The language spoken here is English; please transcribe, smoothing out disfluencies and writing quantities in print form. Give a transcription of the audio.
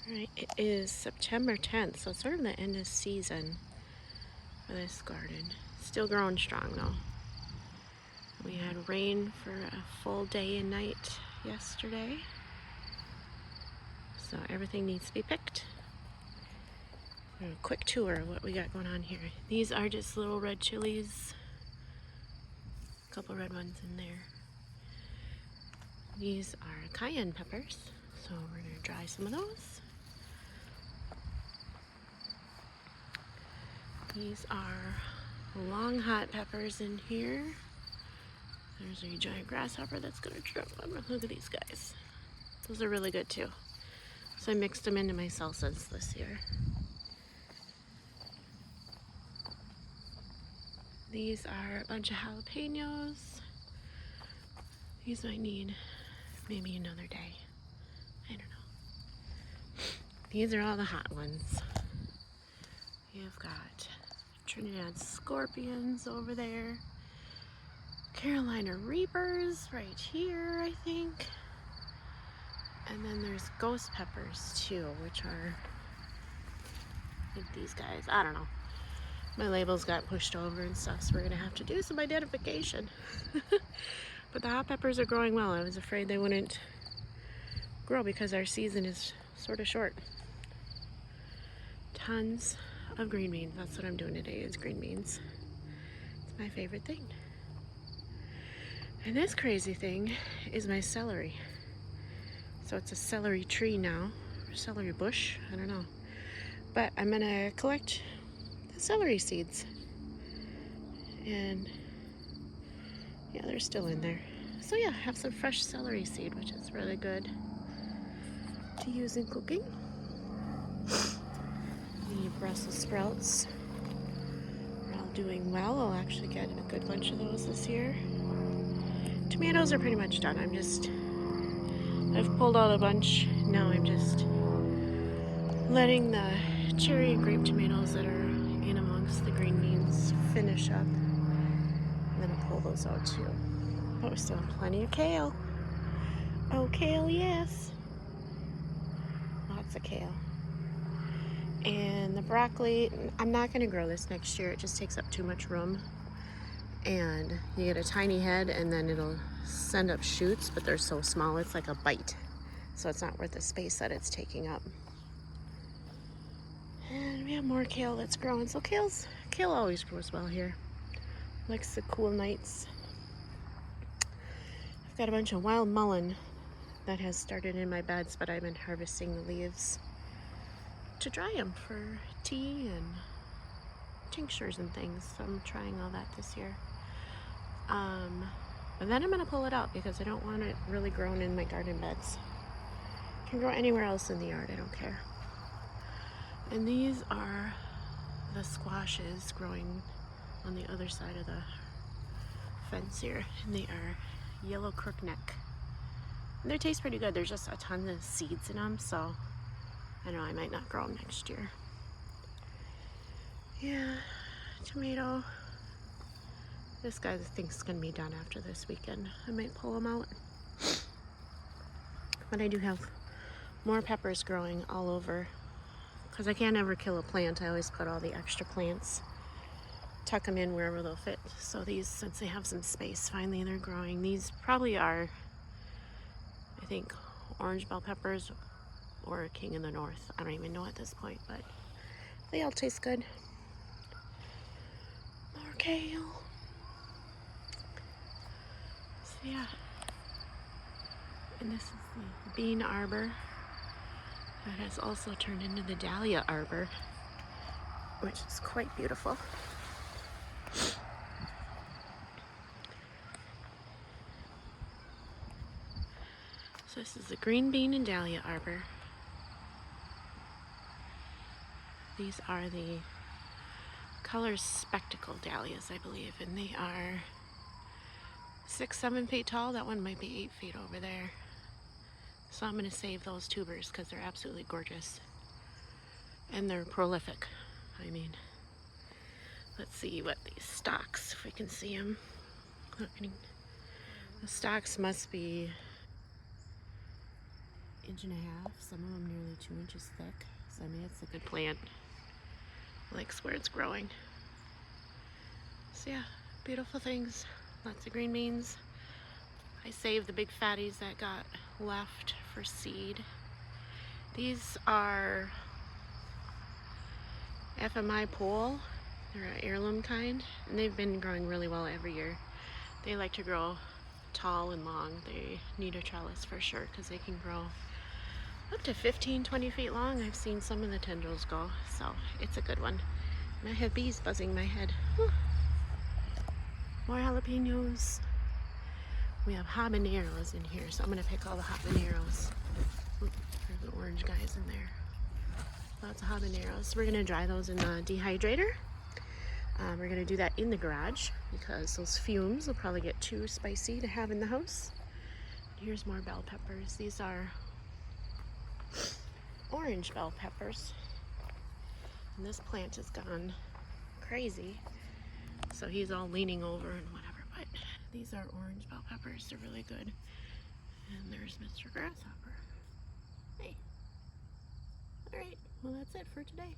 Alright, it is September 10th, so it's sort of the end of season for this garden. Still growing strong though. We had rain for a full day and night yesterday, so everything needs to be picked. A quick tour of what we got going on here. These are just little red chilies. A couple red ones in there. These are cayenne peppers, so we're going to dry some of those. These are long hot peppers in here. There's a giant grasshopper that's going to jump on. Look at these guys. Those are really good too. So I mixed them into my salsas this year. These are a bunch of jalapenos. These might need maybe another day. I don't know. These are all the hot ones. You've got Trinidad scorpions over there. Carolina Reapers right here, I think. And then there's ghost peppers too, which are, I think these guys, I don't know. My labels got pushed over and stuff, so we're gonna have to do some identification. But the hot peppers are growing well. I was afraid they wouldn't grow because our season is sort of short. Tons of green beans. That's what I'm doing today, is green beans. It's my favorite thing. And this crazy thing is my celery. So it's a celery tree now, or celery bush, I don't know. But I'm gonna collect the celery seeds. And yeah, they're still in there. So yeah, have some fresh celery seed, which is really good to use in cooking. The Brussels sprouts are all doing well. I'll actually get a good bunch of those this year. Tomatoes are pretty much done. I've pulled out a bunch. Now I'm just letting the cherry and grape tomatoes that are in amongst the green beans finish up. I'm gonna pull those out too. But we still have plenty of kale. Oh, kale, yes. Lots of kale. And the broccoli, I'm not gonna grow this next year. It just takes up too much room. And you get a tiny head and then it'll send up shoots, but they're so small, it's like a bite. So it's not worth the space that it's taking up. And we have more kale that's growing. So kale always grows well here. Likes the cool nights. I've got a bunch of wild mullein that has started in my beds, but I've been harvesting the leaves to dry them for tea and tinctures and things. So I'm trying all that this year. But then I'm gonna pull it out because I don't want it really grown in my garden beds. It can grow anywhere else in the yard, I don't care. And these are the squashes growing on the other side of the fence here. And they are yellow crookneck. And they taste pretty good. There's just a ton of seeds in them, so I know I might not grow them next year. Yeah, tomato. This guy thinks it's gonna be done after this weekend. I might pull him out. But I do have more peppers growing all over. Because I can't ever kill a plant, I always put all the extra plants, tuck them in wherever they'll fit. So these, since they have some space, finally they're growing. These probably are, I think, orange bell peppers or king in the north. I don't even know at this point, but they all taste good. More kale. So yeah. And this is the bean arbor that has also turned into the dahlia arbor, which is quite beautiful. So this is the green bean and dahlia arbor. These are the color spectacle dahlias, I believe, and they are 6-7 feet tall. That one might be 8 feet over there. So I'm going to save those tubers because they're absolutely gorgeous. And they're prolific. I mean, let's see what these stalks, if we can see them. The stalks must be 1.5 inches. Some of them nearly 2 inches thick. So I mean, it's a good plant. Likes where it's growing. So yeah, beautiful things. Lots of green beans. I saved the big fatties that got left for seed. These are FMI pole. They're an heirloom kind, and they've been growing really well every year. They like to grow tall and long. They need a trellis for sure because they can grow up to 15-20 feet long. I've seen some of the tendrils go, so it's a good one. And I have bees buzzing my head. Whew. More jalapenos. We have habaneros in here, so I'm gonna pick all the habaneros. Ooh, there's the orange guys in there. Lots of habaneros. We're gonna dry those in the dehydrator. We're gonna do that in the garage because those fumes will probably get too spicy to have in the house. Here's more bell peppers. These are orange bell peppers. And this plant has gone crazy. So he's all leaning over and whatever, but these are orange bell peppers. They're really good. And there's Mr. Grasshopper. Hey. All right, well that's it for today.